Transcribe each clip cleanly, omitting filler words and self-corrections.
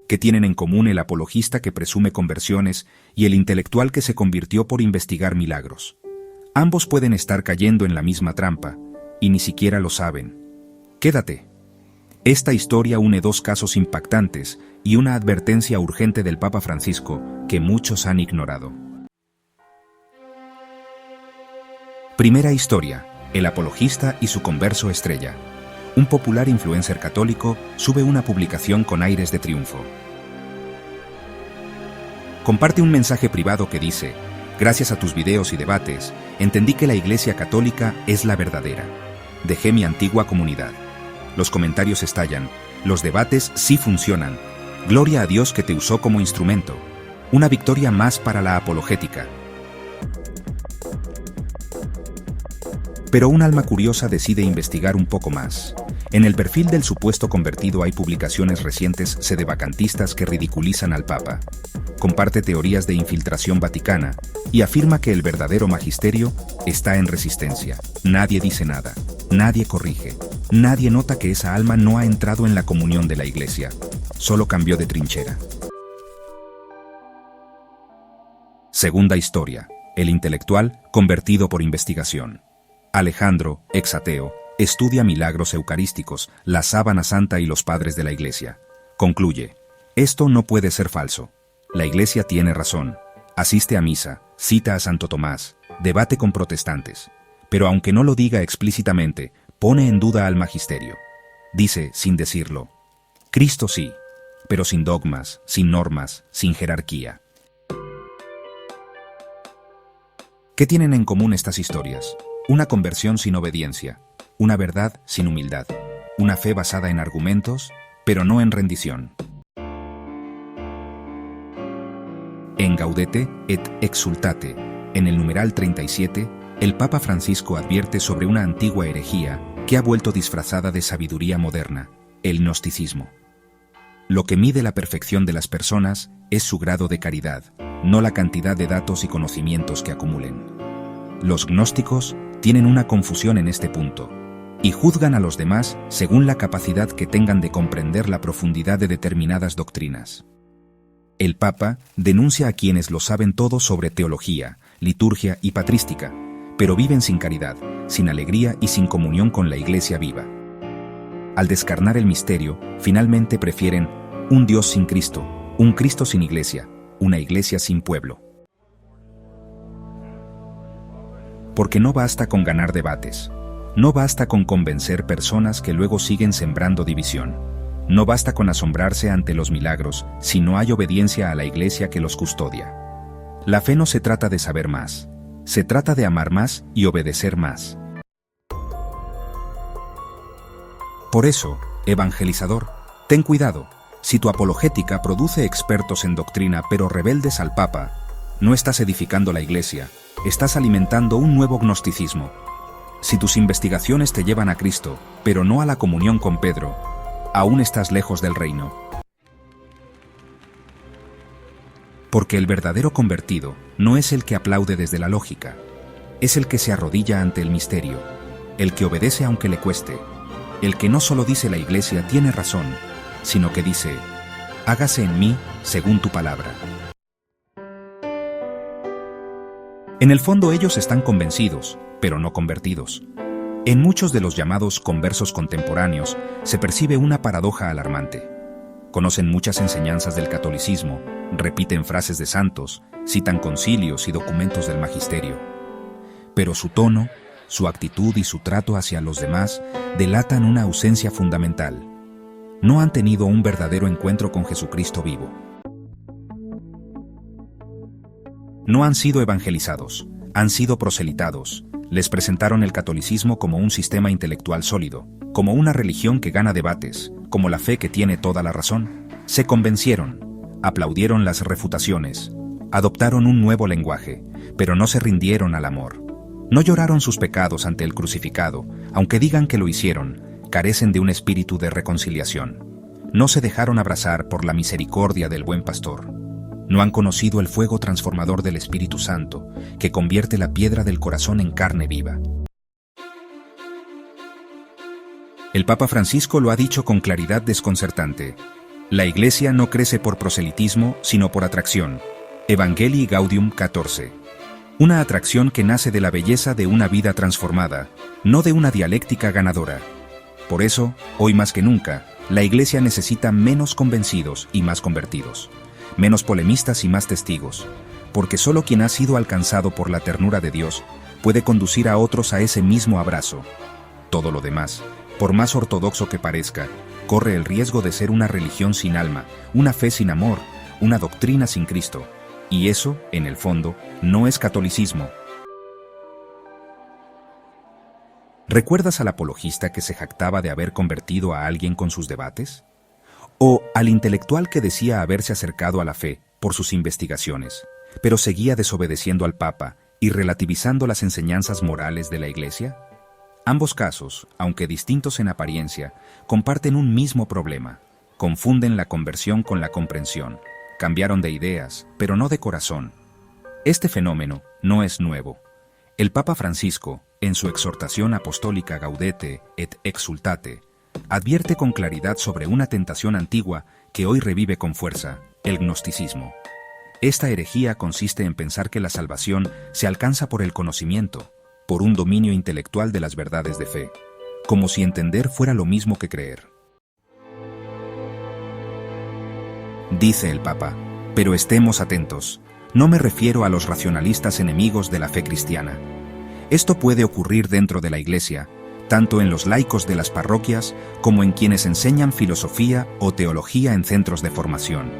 ¿Qué tienen en común el apologista que presume conversiones y el intelectual que se convirtió por investigar milagros? Ambos pueden estar cayendo en la misma trampa, y ni siquiera lo saben. Quédate. Esta historia une dos casos impactantes y una advertencia urgente del Papa Francisco que muchos han ignorado. Primera historia: el apologista y su converso estrella. Un popular influencer católico sube una publicación con aires de triunfo. Comparte un mensaje privado que dice: gracias a tus videos y debates, entendí que la Iglesia Católica es la verdadera. Dejé mi antigua comunidad. Los comentarios estallan. Los debates sí funcionan. Gloria a Dios que te usó como instrumento. Una victoria más para la apologética. Pero un alma curiosa decide investigar un poco más. En el perfil del supuesto convertido hay publicaciones recientes sedevacantistas que ridiculizan al Papa. Comparte teorías de infiltración vaticana y afirma que el verdadero magisterio está en resistencia. Nadie dice nada, nadie corrige, nadie nota que esa alma no ha entrado en la comunión de la Iglesia, solo cambió de trinchera. Segunda historia: el intelectual convertido por investigación. Alejandro, ex ateo, estudia milagros eucarísticos, la sábana santa y los padres de la Iglesia. Concluye: esto no puede ser falso. La Iglesia tiene razón. Asiste a misa, cita a Santo Tomás, debate con protestantes. Pero aunque no lo diga explícitamente, pone en duda al magisterio. Dice, sin decirlo: Cristo sí, pero sin dogmas, sin normas, sin jerarquía. ¿Qué tienen en común estas historias? Una conversión sin obediencia, una verdad sin humildad, una fe basada en argumentos, pero no en rendición. En Gaudete et Exsultate, en el numeral 37, el Papa Francisco advierte sobre una antigua herejía que ha vuelto disfrazada de sabiduría moderna, el gnosticismo. Lo que mide la perfección de las personas es su grado de caridad, no la cantidad de datos y conocimientos que acumulen. Los gnósticos tienen una confusión en este punto, y juzgan a los demás según la capacidad que tengan de comprender la profundidad de determinadas doctrinas. El Papa denuncia a quienes lo saben todo sobre teología, liturgia y patrística, pero viven sin caridad, sin alegría y sin comunión con la Iglesia viva. Al descarnar el misterio, finalmente prefieren un Dios sin Cristo, un Cristo sin Iglesia, una Iglesia sin pueblo. Porque no basta con ganar debates, no basta con convencer personas que luego siguen sembrando división, no basta con asombrarse ante los milagros si no hay obediencia a la Iglesia que los custodia. La fe no se trata de saber más, se trata de amar más y obedecer más. Por eso, evangelizador, ten cuidado. Si tu apologética produce expertos en doctrina pero rebeldes al Papa, no estás edificando la Iglesia, estás alimentando un nuevo gnosticismo. Si tus investigaciones te llevan a Cristo, pero no a la comunión con Pedro, aún estás lejos del reino. Porque el verdadero convertido no es el que aplaude desde la lógica, es el que se arrodilla ante el misterio, el que obedece aunque le cueste, el que no solo dice la Iglesia tiene razón, sino que dice: hágase en mí según tu palabra. En el fondo ellos están convencidos, pero no convertidos. En muchos de los llamados conversos contemporáneos se percibe una paradoja alarmante. Conocen muchas enseñanzas del catolicismo, repiten frases de santos, citan concilios y documentos del magisterio. Pero su tono, su actitud y su trato hacia los demás delatan una ausencia fundamental. No han tenido un verdadero encuentro con Jesucristo vivo. No han sido evangelizados, han sido proselitados. Les presentaron el catolicismo como un sistema intelectual sólido, como una religión que gana debates, como la fe que tiene toda la razón. Se convencieron, aplaudieron las refutaciones, adoptaron un nuevo lenguaje, pero no se rindieron al amor. No lloraron sus pecados ante el crucificado, aunque digan que lo hicieron, carecen de un espíritu de reconciliación. No se dejaron abrazar por la misericordia del buen pastor. No han conocido el fuego transformador del Espíritu Santo, que convierte la piedra del corazón en carne viva. El Papa Francisco lo ha dicho con claridad desconcertante: La Iglesia no crece por proselitismo, sino por atracción. Evangelii Gaudium 14. Una atracción que nace de la belleza de una vida transformada, no de una dialéctica ganadora. Por eso, hoy más que nunca, la Iglesia necesita menos convencidos y más convertidos, menos polemistas y más testigos, porque solo quien ha sido alcanzado por la ternura de Dios puede conducir a otros a ese mismo abrazo. Todo lo demás, por más ortodoxo que parezca, corre el riesgo de ser una religión sin alma, una fe sin amor, una doctrina sin Cristo. Y eso, en el fondo, no es catolicismo. ¿Recuerdas al apologista que se jactaba de haber convertido a alguien con sus debates? ¿O al intelectual que decía haberse acercado a la fe por sus investigaciones, pero seguía desobedeciendo al Papa y relativizando las enseñanzas morales de la Iglesia? Ambos casos, aunque distintos en apariencia, comparten un mismo problema. Confunden la conversión con la comprensión. Cambiaron de ideas, pero no de corazón. Este fenómeno no es nuevo. El Papa Francisco, en su exhortación apostólica Gaudete et Exsultate, advierte con claridad sobre una tentación antigua que hoy revive con fuerza, el gnosticismo. Esta herejía consiste en pensar que la salvación se alcanza por el conocimiento, por un dominio intelectual de las verdades de fe, como si entender fuera lo mismo que creer. Dice el Papa, pero estemos atentos, no me refiero a los racionalistas enemigos de la fe cristiana. Esto puede ocurrir dentro de la Iglesia, tanto en los laicos de las parroquias como en quienes enseñan filosofía o teología en centros de formación,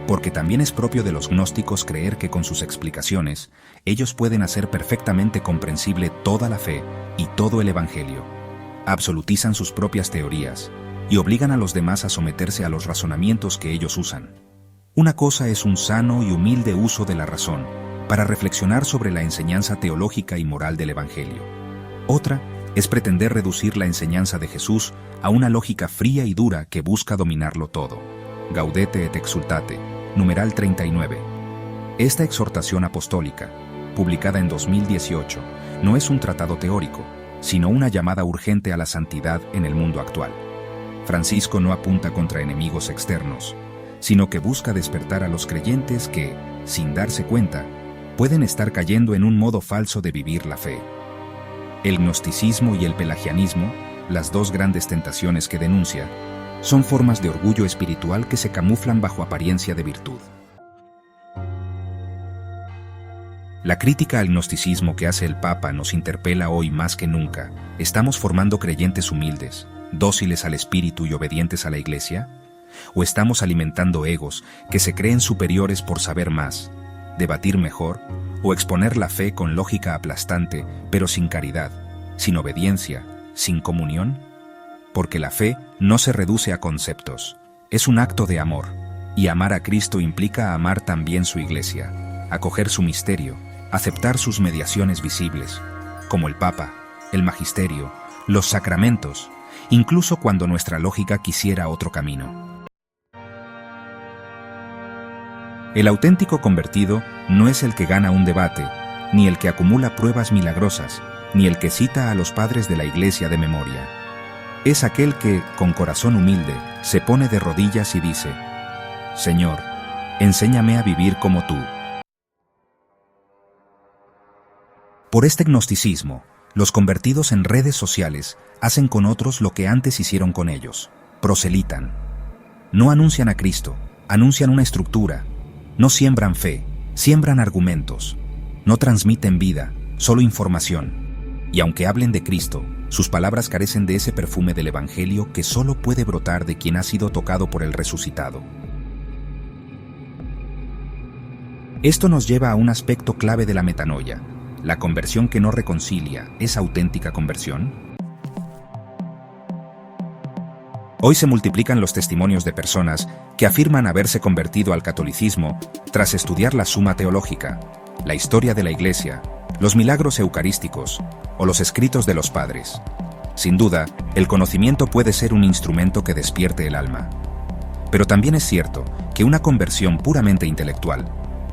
porque también es propio de los gnósticos creer que con sus explicaciones ellos pueden hacer perfectamente comprensible toda la fe y todo el Evangelio. Absolutizan sus propias teorías y obligan a los demás a someterse a los razonamientos que ellos usan. Una cosa es un sano y humilde uso de la razón para reflexionar sobre la enseñanza teológica y moral del Evangelio. Otra es pretender reducir la enseñanza de Jesús a una lógica fría y dura que busca dominarlo todo. Gaudete et Exsultate, numeral 39. Esta exhortación apostólica, publicada en 2018, no es un tratado teórico, sino una llamada urgente a la santidad en el mundo actual. Francisco no apunta contra enemigos externos, sino que busca despertar a los creyentes que, sin darse cuenta, pueden estar cayendo en un modo falso de vivir la fe. El gnosticismo y el pelagianismo, las dos grandes tentaciones que denuncia, son formas de orgullo espiritual que se camuflan bajo apariencia de virtud. La crítica al gnosticismo que hace el Papa nos interpela hoy más que nunca. ¿Estamos formando creyentes humildes, dóciles al Espíritu y obedientes a la Iglesia? ¿O estamos alimentando egos que se creen superiores por saber más, debatir mejor o exponer la fe con lógica aplastante, pero sin caridad, sin obediencia, sin comunión? Porque la fe no se reduce a conceptos, es un acto de amor, y amar a Cristo implica amar también su Iglesia, acoger su misterio, aceptar sus mediaciones visibles, como el Papa, el Magisterio, los sacramentos, incluso cuando nuestra lógica quisiera otro camino. El auténtico convertido no es el que gana un debate, ni el que acumula pruebas milagrosas, ni el que cita a los padres de la Iglesia de memoria. Es aquel que, con corazón humilde, se pone de rodillas y dice: Señor, enséñame a vivir como tú. Por este gnosticismo, los convertidos en redes sociales hacen con otros lo que antes hicieron con ellos: proselitan. No anuncian a Cristo, anuncian una estructura. No siembran fe, siembran argumentos. No transmiten vida, solo información. Y aunque hablen de Cristo, sus palabras carecen de ese perfume del Evangelio que solo puede brotar de quien ha sido tocado por el resucitado. Esto nos lleva a un aspecto clave de la metanoia. ¿La conversión que no reconcilia es auténtica conversión? Hoy se multiplican los testimonios de personas que afirman haberse convertido al catolicismo tras estudiar la Suma Teológica, la historia de la Iglesia, los milagros eucarísticos o los escritos de los padres. Sin duda, el conocimiento puede ser un instrumento que despierte el alma. Pero también es cierto que una conversión puramente intelectual,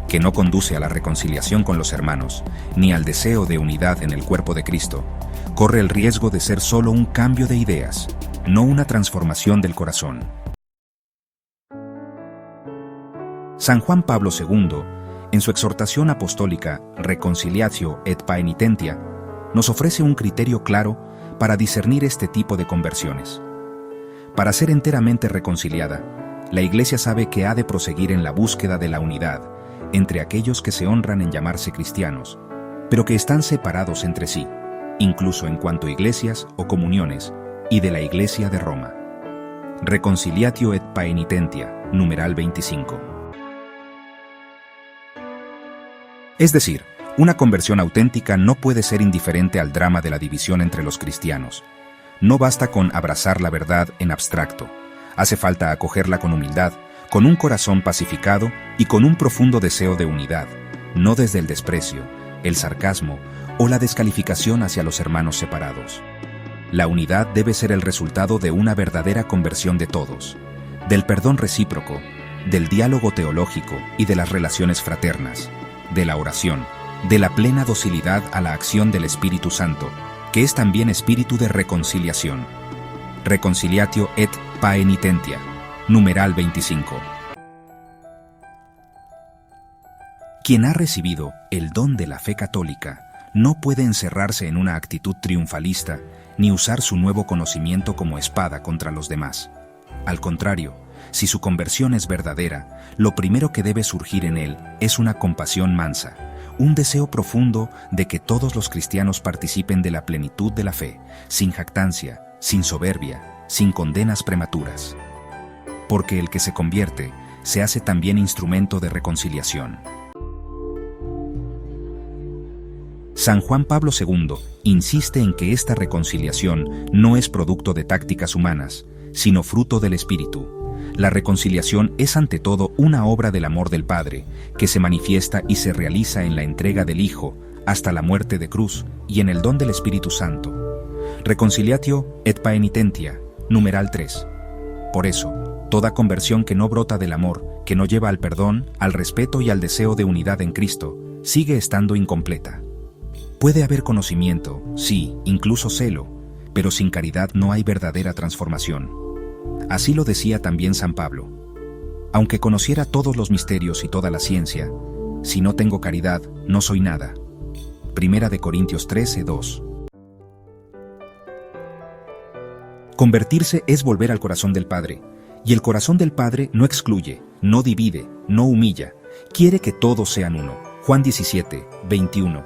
que no conduce a la reconciliación con los hermanos, ni al deseo de unidad en el cuerpo de Cristo, corre el riesgo de ser solo un cambio de ideas, no una transformación del corazón. San Juan Pablo II, en su exhortación apostólica Reconciliatio et Paenitentia, nos ofrece un criterio claro para discernir este tipo de conversiones. Para ser enteramente reconciliada, la Iglesia sabe que ha de proseguir en la búsqueda de la unidad entre aquellos que se honran en llamarse cristianos, pero que están separados entre sí, incluso en cuanto a iglesias o comuniones, y de la Iglesia de Roma. Reconciliatio et Paenitentia, numeral 25. Es decir, una conversión auténtica no puede ser indiferente al drama de la división entre los cristianos. No basta con abrazar la verdad en abstracto. Hace falta acogerla con humildad, con un corazón pacificado y con un profundo deseo de unidad, no desde el desprecio, el sarcasmo o la descalificación hacia los hermanos separados. La unidad debe ser el resultado de una verdadera conversión de todos, del perdón recíproco, del diálogo teológico y de las relaciones fraternas, de la oración, de la plena docilidad a la acción del Espíritu Santo, que es también espíritu de reconciliación. Reconciliatio et Paenitentia, numeral 25. Quien ha recibido el don de la fe católica no puede encerrarse en una actitud triunfalista ni usar su nuevo conocimiento como espada contra los demás. Al contrario, si su conversión es verdadera, lo primero que debe surgir en él es una compasión mansa, un deseo profundo de que todos los cristianos participen de la plenitud de la fe, sin jactancia, sin soberbia, sin condenas prematuras. Porque el que se convierte se hace también instrumento de reconciliación. San Juan Pablo II insiste en que esta reconciliación no es producto de tácticas humanas, sino fruto del Espíritu. La reconciliación es ante todo una obra del amor del Padre, que se manifiesta y se realiza en la entrega del Hijo hasta la muerte de cruz y en el don del Espíritu Santo. Reconciliatio et Paenitentia, numeral 3. Por eso, toda conversión que no brota del amor, que no lleva al perdón, al respeto y al deseo de unidad en Cristo, sigue estando incompleta. Puede haber conocimiento, sí, incluso celo, pero sin caridad no hay verdadera transformación. Así lo decía también San Pablo. Aunque conociera todos los misterios y toda la ciencia, si no tengo caridad, no soy nada. Primera de Corintios 13:2. Convertirse es volver al corazón del Padre, y el corazón del Padre no excluye, no divide, no humilla, quiere que todos sean uno. Juan 17:21.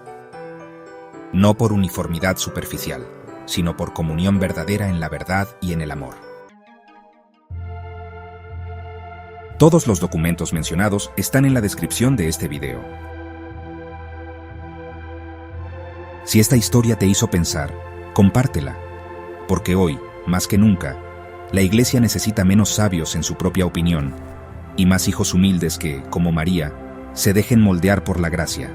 No por uniformidad superficial, sino por comunión verdadera en la verdad y en el amor. Todos los documentos mencionados están en la descripción de este video. Si esta historia te hizo pensar, compártela, porque hoy, más que nunca, la Iglesia necesita menos sabios en su propia opinión y más hijos humildes que, como María, se dejen moldear por la gracia.